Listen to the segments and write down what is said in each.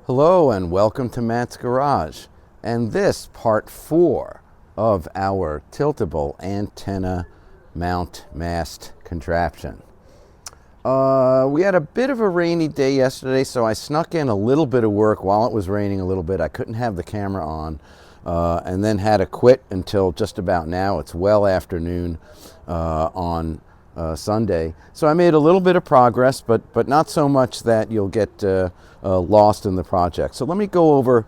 Hello and welcome to Matt's Garage, and this part 4 of our tiltable antenna mount mast contraption. We had a bit of a rainy day yesterday, so I snuck in a little bit of work while it was raining a little bit. I couldn't have the camera on, and then had to quit until just about now. It's well afternoon on Sunday. So I made a little bit of progress, but not so much that you'll get lost in the project. So let me go over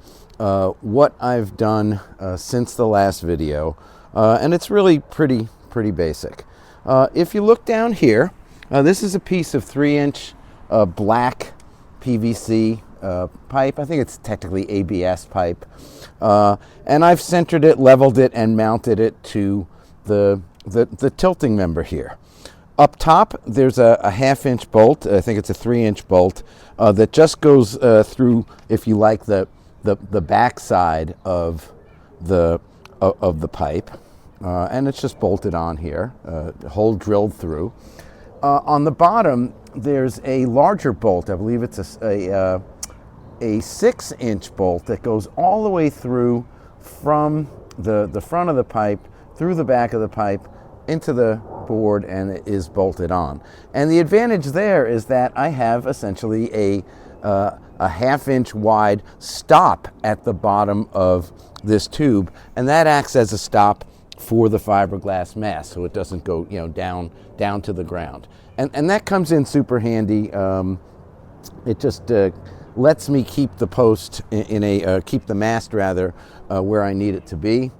what I've done since the last video, and it's really pretty basic. If you look down here, this is a piece of 3-inch black PVC pipe. I think it's technically ABS pipe, and I've centered it, leveled it, and mounted it to the tilting member here. Up top, there's a 1/2-inch bolt. I think it's a 3-inch bolt that just goes through, if you like, the back side of the pipe, and it's just bolted on here, hole drilled through. On the bottom, there's a larger bolt. I believe it's a 6-inch bolt that goes all the way through from the front of the pipe through the back of the pipe into the board, and it is bolted on. And the advantage there is that I have essentially a 1/2-inch wide stop at the bottom of this tube, and that acts as a stop for the fiberglass mast, so it doesn't go down to the ground. And that comes in super handy. It just lets me keep the post keep the mast rather where I need it to be.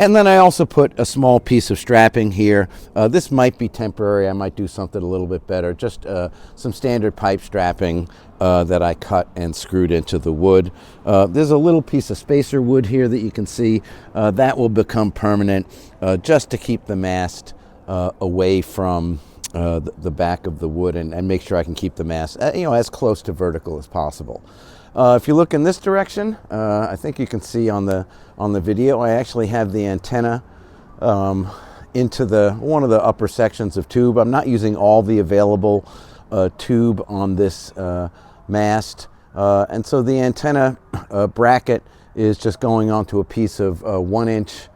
And then I also put a small piece of strapping here. This might be temporary. I might do something a little bit better. Just some standard pipe strapping that I cut and screwed into the wood. There's a little piece of spacer wood here that you can see. That will become permanent just to keep the mast away from the back of the wood and make sure I can keep the mast as close to vertical as possible. If you look in this direction, I think you can see on the video, I actually have the antenna into one of the upper sections of tube. I'm not using all the available tube on this mast, and so the antenna bracket is just going onto a piece of 1-inch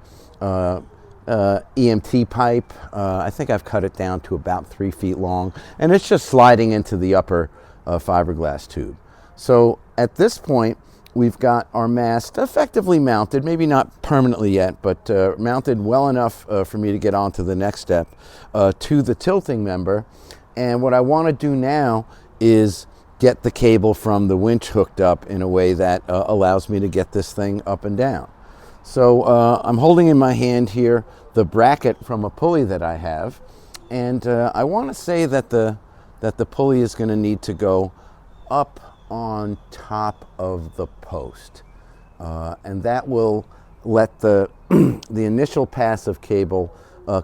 EMT pipe. I think I've cut it down to about 3 feet long, and it's just sliding into the upper fiberglass tube. So at this point, we've got our mast effectively mounted, maybe not permanently yet, but mounted well enough for me to get on to the next step to the tilting member. And what I want to do now is get the cable from the winch hooked up in a way that allows me to get this thing up and down. So I'm holding in my hand here the bracket from a pulley that I have, and I want to say that the pulley is going to need to go up on top of the post, and that will let the initial pass of cable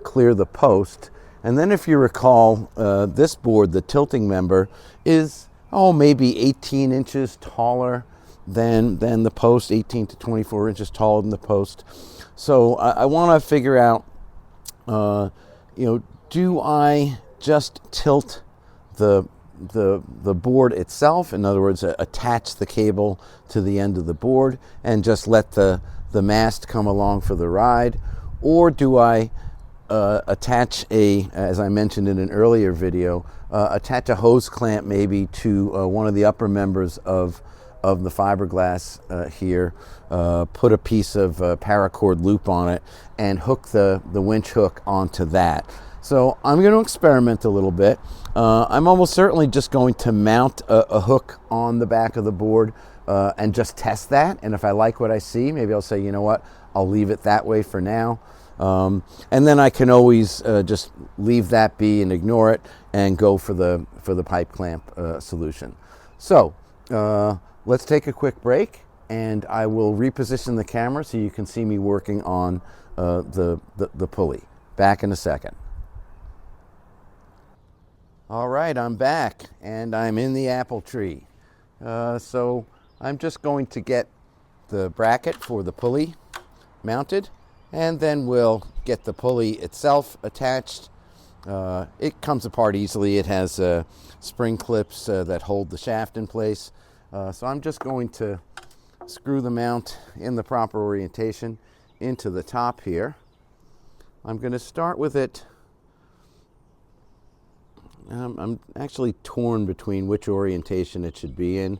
clear the post. And then, if you recall, this board, the tilting member, is maybe 18 inches taller than the post, 18 to 24 inches taller than the post. So I want to figure out, do I just tilt the board itself, in other words, attach the cable to the end of the board and just let the mast come along for the ride? Or do I attach as I mentioned in an earlier video, attach a hose clamp maybe to one of the upper members of the fiberglass here, put a piece of paracord loop on it, and hook the winch hook onto that? So I'm going to experiment a little bit. I'm almost certainly just going to mount a hook on the back of the board and just test that. And if I like what I see, maybe I'll say, you know what, I'll leave it that way for now. And then I can always just leave that be and ignore it and go for the pipe clamp solution. So let's take a quick break, and I will reposition the camera so you can see me working on the pulley. Back in a second. All right, I'm back, and I'm in the apple tree. So I'm just going to get the bracket for the pulley mounted, and then we'll get the pulley itself attached. It comes apart easily. It has spring clips that hold the shaft in place. So I'm just going to screw the mount in the proper orientation into the top here. I'm going to start with it. I'm actually torn between which orientation it should be in.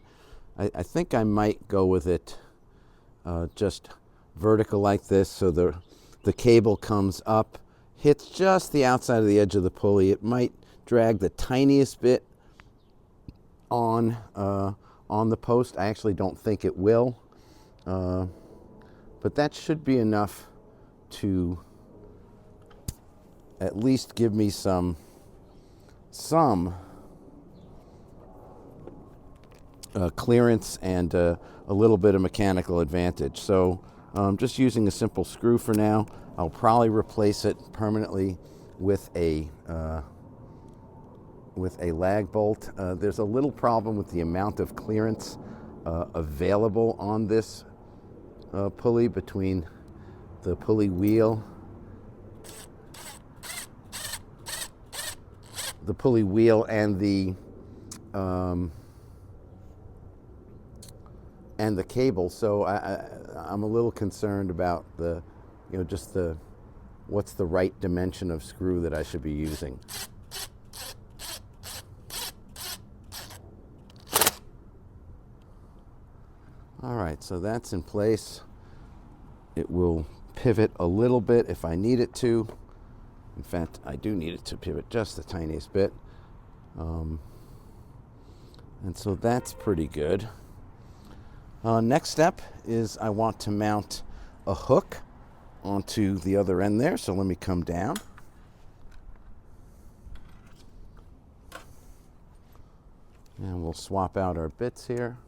I think I might go with it just vertical like this, so the cable comes up, hits just the outside of the edge of the pulley. It might drag the tiniest bit on the post. I actually don't think it will, but that should be enough to at least give me some clearance and a little bit of mechanical advantage. So just using a simple screw for now. I'll probably replace it permanently with a lag bolt. There's a little problem with the amount of clearance available on this pulley between the pulley wheel and the cable. So I'm a little concerned about what's the right dimension of screw that I should be using. All right, so that's in place. It will pivot a little bit if I need it to. In fact, I do need it to pivot just the tiniest bit. And so that's pretty good. Next step is I want to mount a hook onto the other end there. So let me come down. And we'll swap out our bits here.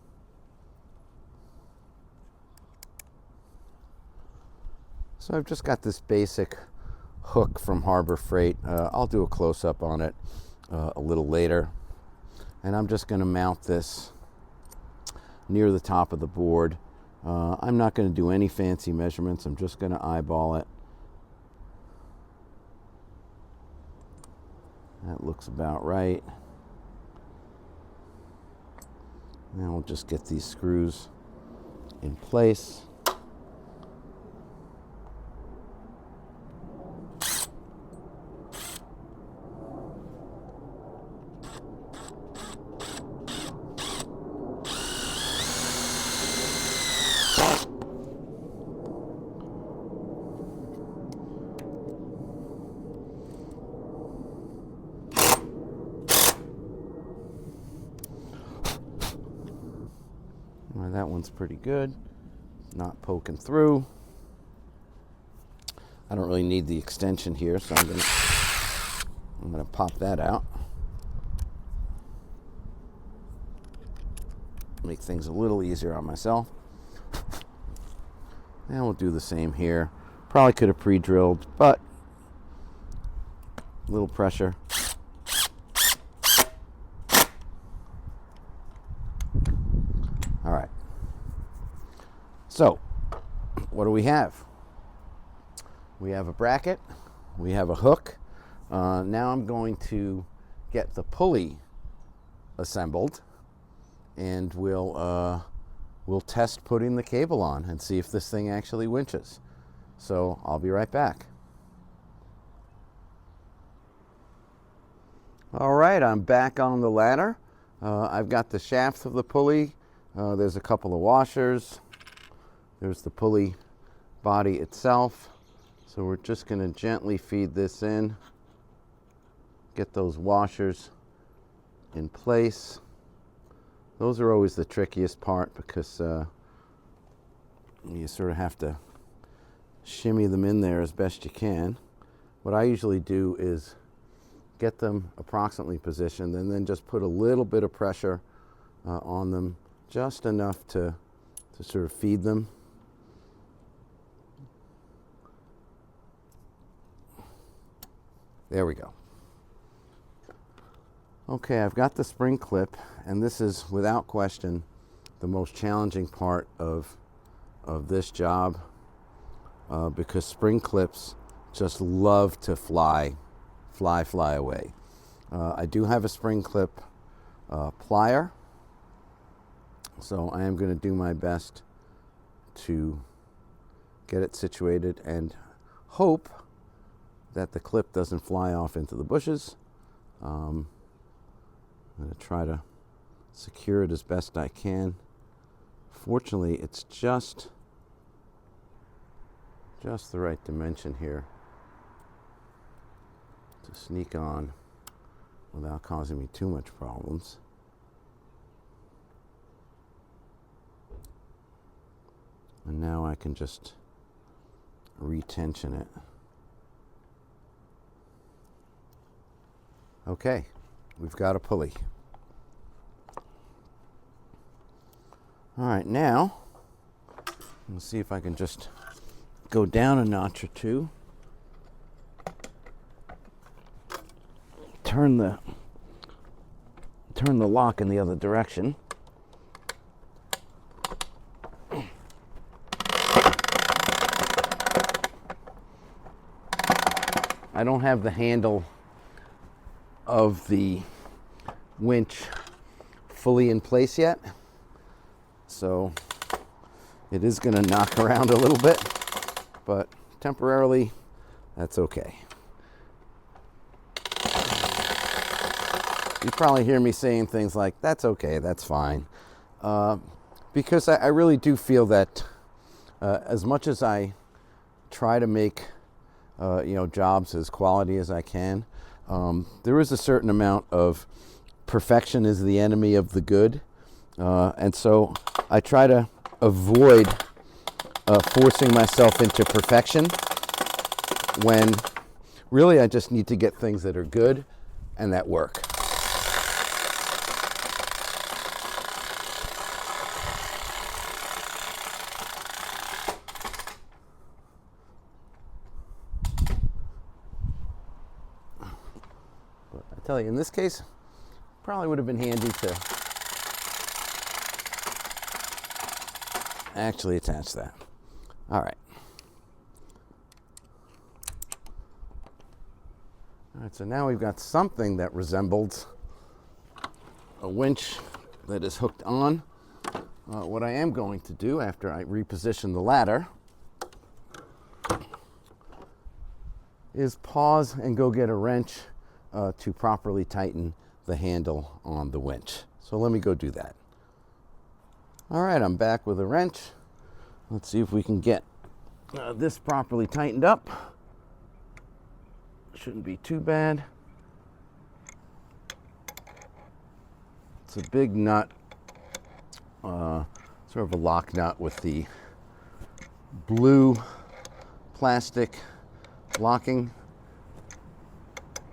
So I've just got this basic hook from Harbor Freight. I'll do a close-up on it a little later. And I'm just going to mount this near the top of the board. I'm not going to do any fancy measurements. I'm just going to eyeball it. That looks about right. Now we'll just get these screws in place. Well, that one's pretty good. Not poking through. I don't really need the extension here, so I'm gonna pop that out. Make things a little easier on myself. And we'll do the same here. Probably could have pre-drilled, but a little pressure. All right. So, what do we have? We have a bracket. We have a hook. Now I'm going to get the pulley assembled, and we'll test putting the cable on and see if this thing actually winches. So I'll be right back. All right, I'm back on the ladder. I've got the shaft of the pulley. There's a couple of washers. There's the pulley body itself. So we're just going to gently feed this in. Get those washers in place. Those are always the trickiest part because you sort of have to shimmy them in there as best you can. What I usually do is get them approximately positioned and then just put a little bit of pressure on them, just enough to sort of feed them. There we go. Okay, I've got the spring clip, and this is without question the most challenging part of this job because spring clips just love to fly away. I do have a spring clip plier, So I am going to do my best to get it situated and hope that the clip doesn't fly off into the bushes. I'm going to try to secure it as best I can. Fortunately, it's just the right dimension here to sneak on without causing me too much problems. And now I can just retension it. Okay, we've got a pulley. All right, now let's see if I can just go down a notch or two. Turn the lock in the other direction. I don't have the handle of the winch fully in place yet, so it is going to knock around a little bit, but temporarily that's okay. You probably hear me saying things like, that's okay, that's fine, because I really do feel that as much as I try to make jobs as quality as I can, there is a certain amount of perfection is the enemy of the good, and so I try to avoid forcing myself into perfection when really I just need to get things that are good and that work. I tell you, in this case, probably would have been handy to actually attach that. All right. All right, so now we've got something that resembles a winch that is hooked on. What I am going to do after I reposition the ladder is pause and go get a wrench to properly tighten the handle on the winch. So let me go do that. All right, I'm back with a wrench. Let's see if we can get this properly tightened up. Shouldn't be too bad. It's a big nut, sort of a lock nut with the blue plastic locking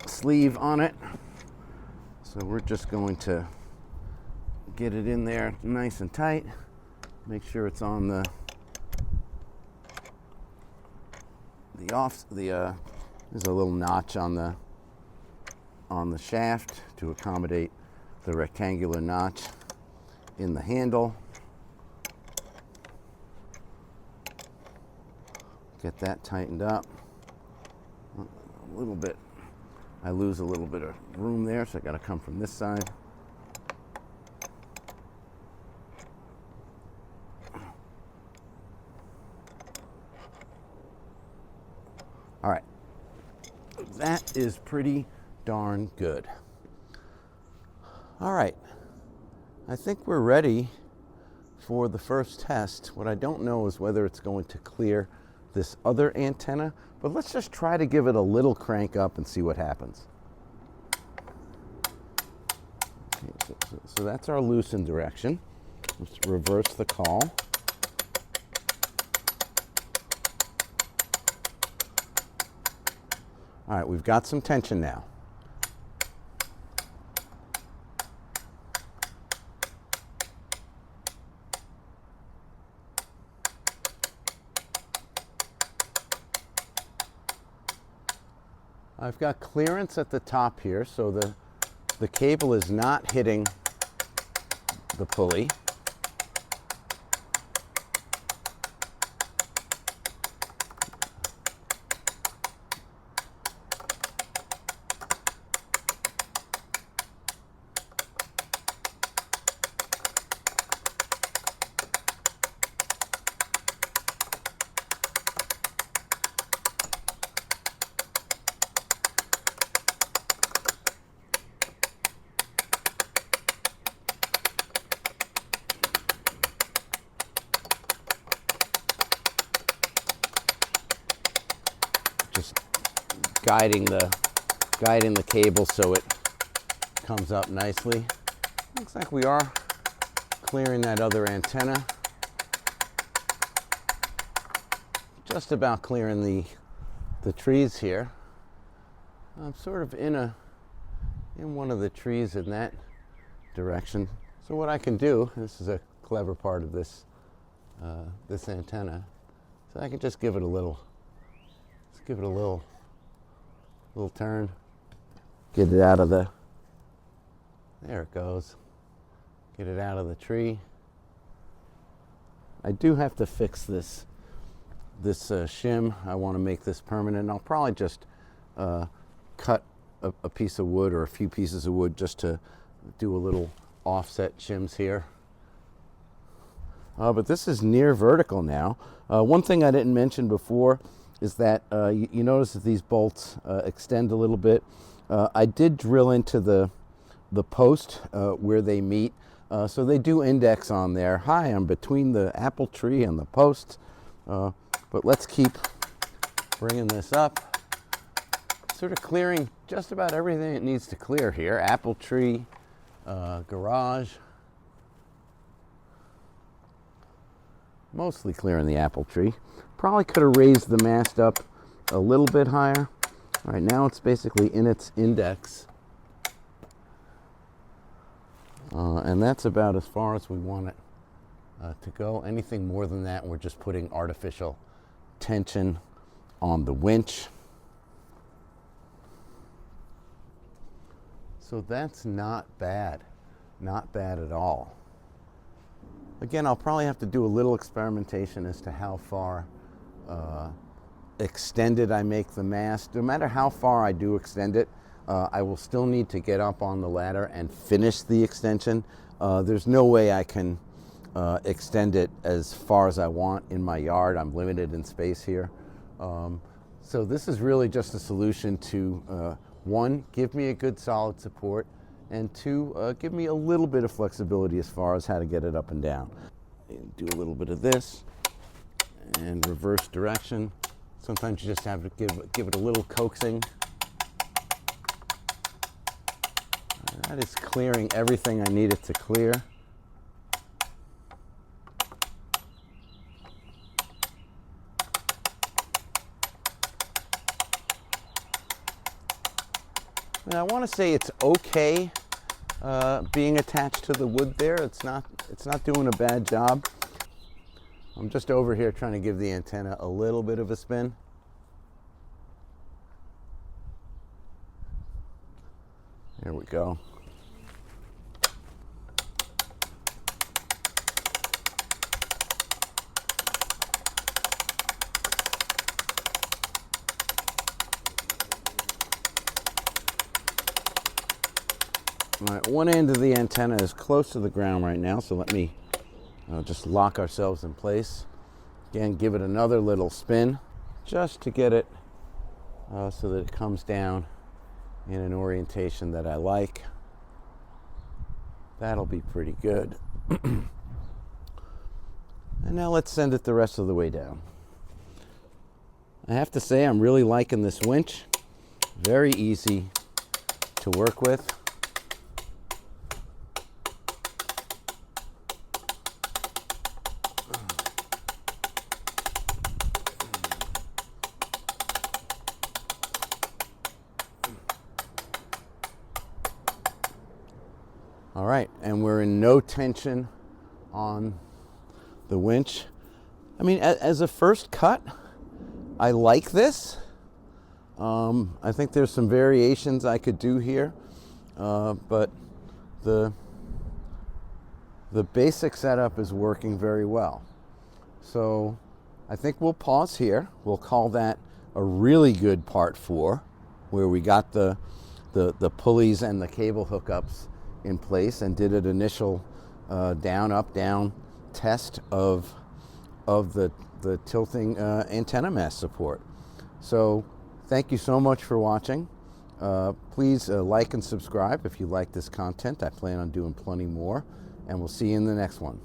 sleeve on it. So we're just going to get it in there nice and tight. Make sure it's on the there's a little notch on the shaft to accommodate the rectangular notch in the handle. Get that tightened up. A little bit, I lose a little bit of room there, so I got to come from this side. All right, that is pretty darn good. All right, I think we're ready for the first test. What I don't know is whether it's going to clear this other antenna, but let's just try to give it a little crank up and see what happens. Okay, so that's our loosen direction. Let's reverse the call. All right, we've got some tension now. I've got clearance at the top here, so the cable is not hitting the pulley. guiding the cable so it comes up nicely. Looks like we are clearing that other antenna. Just about clearing the trees here. I'm sort of in one of the trees in that direction. So what I can do, this is a clever part of this antenna, so I can just give it a little turn, get it out of the, there it goes, get it out of the tree. I do have to fix this shim. I want to make this permanent. I'll probably just cut a piece of wood or a few pieces of wood just to do a little offset shims here. But this is near vertical now. One thing I didn't mention before is that you notice that these bolts extend a little bit. I did drill into the post where they meet, so they do index on there. Hi, I'm between the apple tree and the post. But let's keep bringing this up. Sort of clearing just about everything it needs to clear here. Apple tree, garage. Mostly clearing the apple tree. Probably could have raised the mast up a little bit higher. All right, now it's basically in its index. And that's about as far as we want it to go. Anything more than that, we're just putting artificial tension on the winch. So that's not bad at all. Again, I'll probably have to do a little experimentation as to how far extended I make the mast. No matter how far I do extend it, I will still need to get up on the ladder and finish the extension. There's no way I can extend it as far as I want in my yard. I'm limited in space here. So this is really just a solution to, one, give me a good solid support, and two, give me a little bit of flexibility as far as how to get it up and down. Do a little bit of this and reverse direction. Sometimes you just have to give it a little coaxing. That is clearing everything I need it to clear. And I want to say it's okay being attached to the wood there. It's not doing a bad job. I'm just over here trying to give the antenna a little bit of a spin. There we go. All right, one end of the antenna is close to the ground right now, so let me just lock ourselves in place. Again, give it another little spin just to get it so that it comes down in an orientation that I like. That'll be pretty good. And now let's send it the rest of the way down. I have to say I'm really liking this winch. Very easy to work with. All right, and we're in no tension on the winch. I mean, as a first cut, I like this. I think there's some variations I could do here, but the basic setup is working very well. So I think we'll pause here. We'll call that a really good part 4, where we got the pulleys and the cable hookups in place and did an initial down, up, down test of the tilting antenna mast support. So thank you so much for watching. Please like and subscribe if you like this content. I plan on doing plenty more, and we'll see you in the next one.